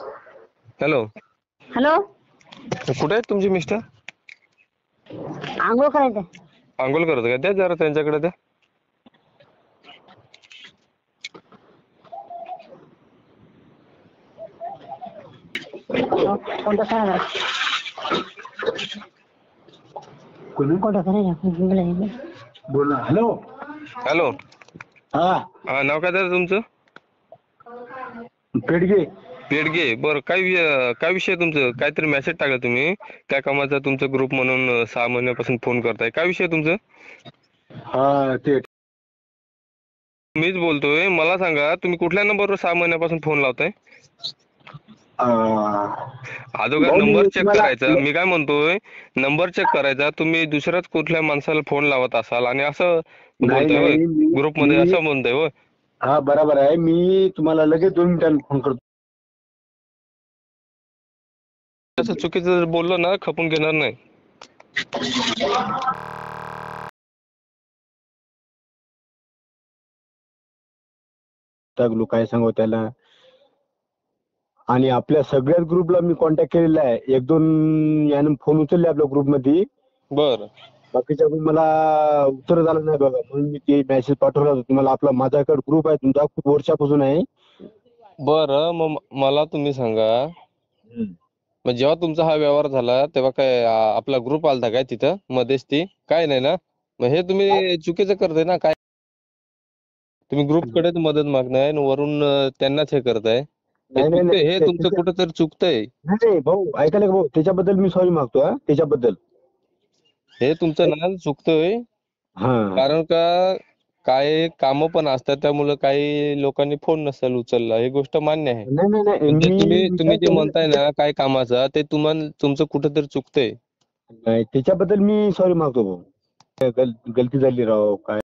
Hello. Hello. कुठे आहेत तुमचे मिस्टर? आंघोळ करायचं. आंघोळ करत का? द्या जरा त्यांच्याकडे द्या. कोणता करायला? कोणता करायला? बोल ना. हॅलो. हॅलो. हा हा, नाव काय दादा तुमचं? पेडगे. पेडगे. बरं, काय विषय तुमचं? काहीतरी मेसेज टाकला तुम्ही, त्या कामाचा तुमचा ग्रुप म्हणून 6 महिन्यापासून फोन करताय. काय विषय तुमचं? हा ते मीच बोलतोय. मला सांगा, तुम्ही कुठल्या नंबरवर 6 महिन्यापासून फोन लावताय? अगोदर भाऊ, नंबर मी चेक तुम्हाला करायचा. मी काय म्हणतोय, नंबर चेक करायचा. तुम्ही दुसऱ्याच कुठल्या माणसाला फोन लावत असाल आणि असं नाही बोलताय होय? नाही ग्रुप मध्ये मी असं म्हणताय होय? हा बरोबर आहे. मी तुम्हाला लगेच 2 मिनिटांनी फोन करतो. असं चुकीचं जर बोललो ना, खपून घेणार नाही. टाकलो काय सांगू त्याला. आणि आपल्या सगळ्याच ग्रुपला मी कॉन्टॅक्ट केलेला आहे. 1-2 यानं फोन उचलले आपल्या ग्रुपमध्ये. बरं. बाकीच्या मला उत्तर झालं नाही बघा, म्हणून मी ते मेसेज पाठवला होता तुम्हाला. आपला माझ्याकडे ग्रुप आहे तुमचा, खूप वर्षापासून आहे. बरं, मग मला तुम्ही सांगा, मग जेव्हा तुमचा हा व्यवहार झाला तेव्हा काय आपला ग्रुप आलता काय तिथं मध्येच? ती काय नाही ना? मग हे तुम्ही चुकीचं करताय ना. काय तुम्ही ग्रुपकडेच मदत मागताय आणि वरून त्यांनाच हे करताय. हे नाही नाही चुकतंय, हे तुमचं नाही कुठंतरी चुकतंय. नाही भाऊ, ऐकायला का भाऊ, त्याच्याबद्दल मी सॉरी मागतो. हा त्याच्याबद्दल हे तुमचं ना चुकतंय. हा कारण का काय कामं पण असतात, त्यामुळे काही लोकांनी फोन नसेल उचलला, ही गोष्ट मान्य आहे. नाही नाही नाही म्हणजे तुम्ही मी तुम्ही काय जे म्हणताय केलं, ना काय कामाचं, ते तुम्हाला तुमचं कुठंतरी चुकतंय. नाही त्याच्याबद्दल मी सॉरी मागतो भाऊ. गलती झाली राव. काय